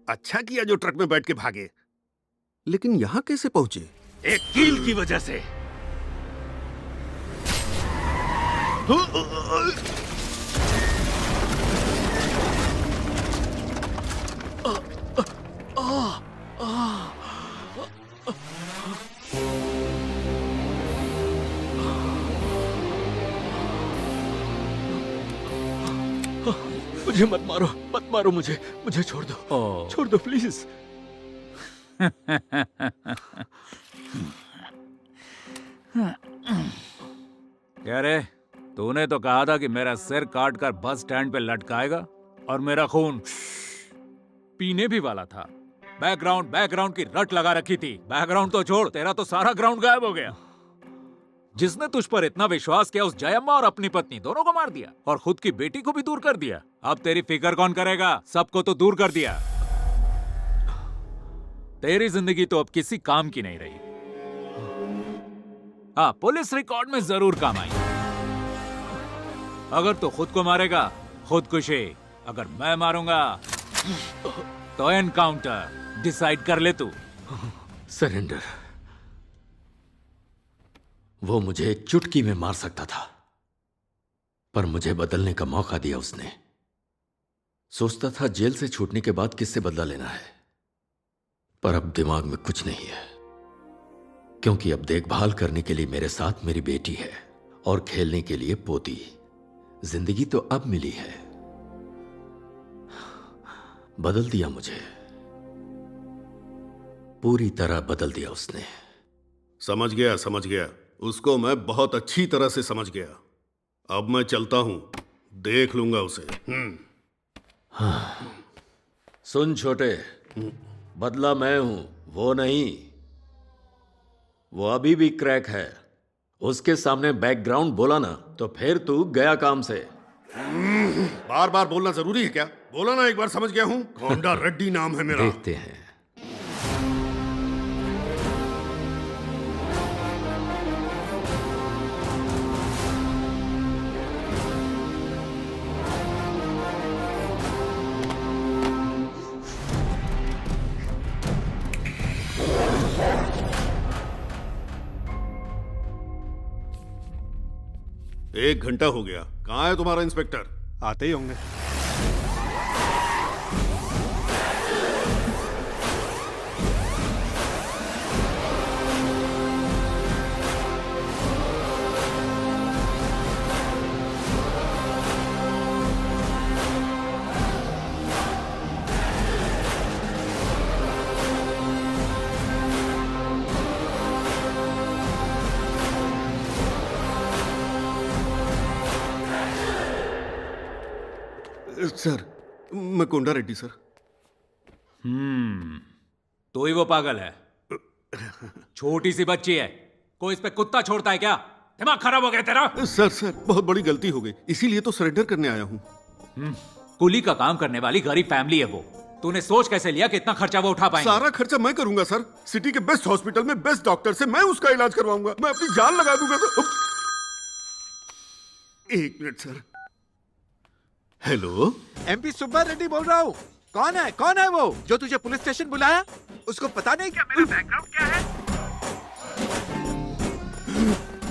अच्छा किया जो ट्रक में बैठ के भागे। लेकिन यहाँ कैसे पहुंचे? एक कील की वजह से। मुझे मत मारो मुझे छोड़ दो, छोड़ दो प्लीज। क्या रे, तूने तो कहा था कि मेरा सिर काट कर बस स्टैंड पे लटकाएगा और मेरा खून पीने भी वाला था। बैकग्राउंड की रट लगा रखी थी। बैकग्राउंड तो छोड़, तेरा तो सारा ग्राउंड गायब हो गया। जिसने तुझ पर इतना विश्वास किया, उस जयम्मा और अपनी पत्नी दोनों को मार दिया और खुद की बेटी को भी दूर कर दिया। अब तेरी फिक्र कौन करेगा? सबको तो दूर कर दिया। तेरी जिंदगी तो अब किसी काम की नहीं रही। हाँ, पुलिस रिकॉर्ड में जरूर काम आई। अगर तू खुद को मारेगा, खुदकुशी। अगर मैं मारूंगा तो एनकाउंटर। डिसाइड कर ले तू। सरेंडर। वो मुझे एक चुटकी में मार सकता था, पर मुझे बदलने का मौका दिया उसने। सोचता था जेल से छूटने के बाद किससे बदला लेना है, पर अब दिमाग में कुछ नहीं है, क्योंकि अब देखभाल करने के लिए मेरे साथ मेरी बेटी है और खेलने के लिए पोती। जिंदगी तो अब मिली है। बदल दिया मुझे, पूरी तरह बदल दिया उसने। समझ गया। उसको मैं बहुत अच्छी तरह से समझ गया। अब मैं चलता हूं, देख लूंगा उसे। हाँ। सुन छोटे, बदला मैं हूं, वो नहीं। वो अभी भी क्रैक है। उसके सामने बैकग्राउंड बोला ना तो फिर तू गया काम से। बार बार बोलना जरूरी है क्या? बोला ना एक बार, समझ गया हूं। कोंडा रेड्डी नाम है मेरा। देखते हैं। एक घंटा हो गया। कहाँ है तुम्हारा इंस्पेक्टर? आते ही होंगे। सर, मैं कोंडा रेड्डी सर। तो ही वो पागल है। छोटी सी बच्ची है, कोई इस पे कुत्ता छोड़ता है क्या? दिमाग खराब हो गया तेरा? सर बहुत बड़ी गलती हो गई, इसीलिए तो सरेंडर करने आया हूँ। कुली का काम करने वाली गरीब फैमिली है वो। तूने सोच कैसे लिया कि इतना खर्चा वो उठा पाएंगे? सारा खर्चा मैं करूंगा सर। सिटी के बेस्ट हॉस्पिटल में बेस्ट डॉक्टर से मैं उसका इलाज करवाऊंगा। मैं अपनी जान लगा दूंगा सर। एक minute sir. Hello, MP Subba Reddy बोल रहा हूँ। कौन है वो जो तुझे पुलिस स्टेशन बुलाया? उसको पता नहीं क्या मेरा बैकग्राउंड क्या है?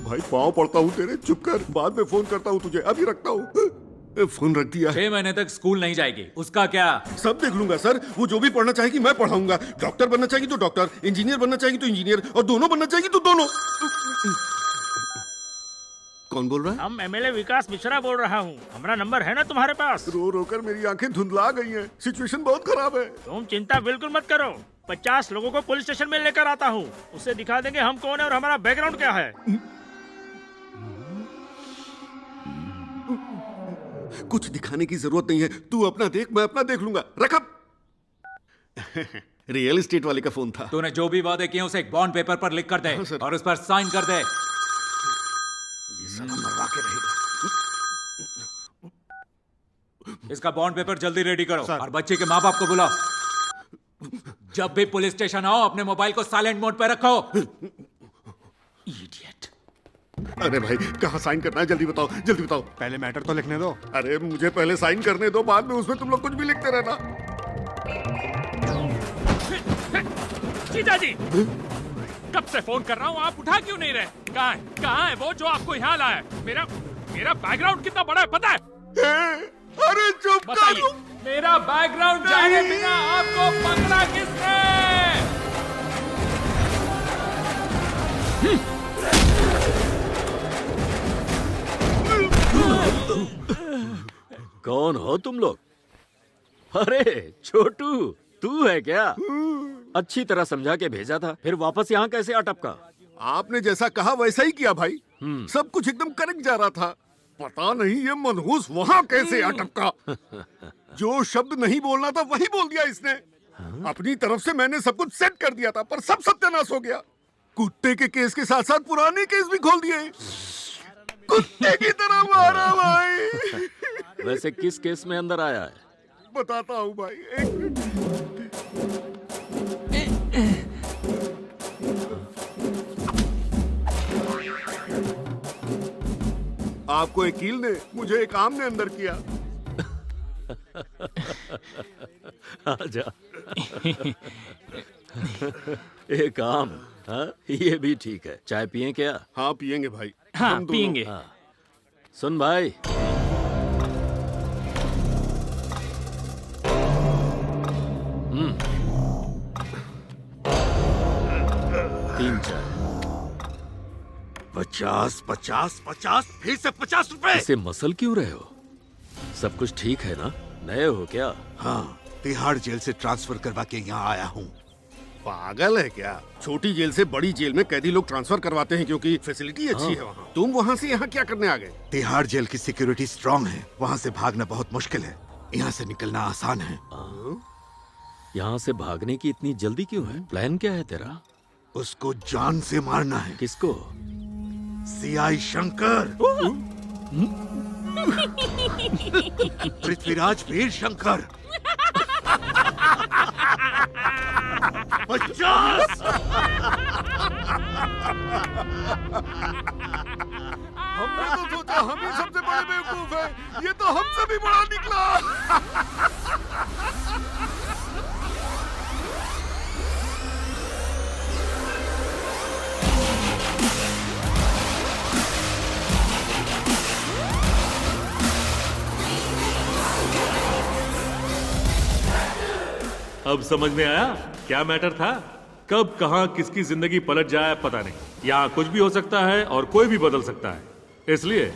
भाई पाँव पड़ता हूँ तेरे, चुप कर। बाद में फोन करता हूँ तुझे, अभी रखता हूँ। फोन रख दिया। 6 महीने तक स्कूल नहीं जाएगी, उसका क्या? सब देख लूंगा सर। वो जो भी पढ़ना चाहेगी मैं पढ़ाऊंगा। डॉक्टर बनना चाहेगी तो डॉक्टर, इंजीनियर बनना चाहेगी तो इंजीनियर, और दोनों बनना चाहेगी तो दोनों। कौन बोल रहा है? हम एमएलए विकास मिश्रा बोल रहा हूँ। हमारा नंबर है ना तुम्हारे पास? रो रो कर मेरी आंखें धुंधला गई हैं। सिचुएशन बहुत खराब है। तुम चिंता बिल्कुल मत करो। 50 लोगों को पुलिस स्टेशन में लेकर आता हूँ। उससे दिखा देंगे हम कौन है और हमारा बैकग्राउंड क्या है। कुछ दिखाने की जरूरत नहीं है। तू अपना देख, मैं अपना देख लूंगा। रख अब। रियल एस्टेट वाले का फोन था। तूने जो भी वादे किए उसे एक बॉन्ड पेपर पर लिख कर दे और उस पर साइन कर दे। ये साला मरवा के रहेगा। इसका बॉन्ड पेपर जल्दी रेडी करो और बच्चे के माँ बाप को बुलाओ। जब भी पुलिस स्टेशन आओ अपने मोबाइल को साइलेंट मोड पे रखो। इडियट। अरे भाई, कहाँ साइन करना है? जल्दी बताओ, जल्दी बताओ। पहले मैटर तो लिखने दो। अरे मुझे पहले साइन करने दो, बाद में उसमें तुम लोग कुछ भी लिखते रहना। जीजा जी, कब से फोन कर रहा हूँ, आप उठा क्यों नहीं रहे? कहाँ है वो जो आपको यहाँ लाया है? मेरा बैकग्राउंड कितना बड़ा है पता है? अरे चुप बताइए, मेरा बैकग्राउंड जाने बिना आपको पकड़ा किसने? कौन हो तुम लोग? अरे छोटू, तू है क्या? अच्छी तरह समझा के भेजा था, फिर वापस यहाँ कैसे अटपका? आपने जैसा कहा वैसा ही किया भाई। सब कुछ एकदम करेक्ट जा रहा था। पता नहीं ये मनहूस वहाँ कैसे अटका। जो शब्द नहीं बोलना था वही बोल दिया इसने। अपनी तरफ से मैंने सब कुछ सेट कर दिया था, पर सब सत्यानाश हो गया। कुत्ते के केस के साथ साथ पुराने केस भी खोल दिए। कुत्ते की तरह मारा भाई। वैसे किस केस में अंदर आया है? बताता हूँ भाई, एक मिनट। आपको एक कील ने, मुझे एक आम ने अंदर किया। आजा। एक आम, हाँ ये भी ठीक है। चाय पिए क्या? हाँ पियेंगे भाई। हाँ हम दोनों। पियेंगे। हाँ। सुन भाई, तीन चाय। 50, 50, 50, फिर से 50 रुपए। इसे मसल क्यों रहे हो? सब कुछ ठीक है ना? नए हो क्या? हाँ, तिहाड़ जेल से ट्रांसफर करवा के यहाँ आया हूँ। पागल है क्या? छोटी जेल से बड़ी जेल में कैदी लोग ट्रांसफर करवाते हैं क्योंकि फैसिलिटी अच्छी है वहाँ। तुम वहाँ से यहाँ क्या करने आ गए? तिहाड़ जेल की सिक्योरिटी स्ट्रांग है, वहाँ से भागना बहुत मुश्किल है। यहाँ से निकलना आसान है। यहाँ से भागने की इतनी जल्दी क्यों है? प्लान क्या है तेरा? उसको जान से मारना है। किसको? सीआई शंकर। पृथ्वीराज वीर शंकर। 50। हमने तो सोचा हम ही सबसे बड़े बेवकूफ हैं, ये तो हमसे भी बड़ा निकला। अब समझ में आया क्या मैटर था? कब कहां किसकी जिंदगी पलट जाए पता नहीं। यहाँ कुछ भी हो सकता है और कोई भी बदल सकता है। इसलिए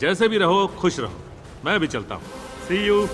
जैसे भी रहो खुश रहो। मैं भी चलता हूँ। सी यू।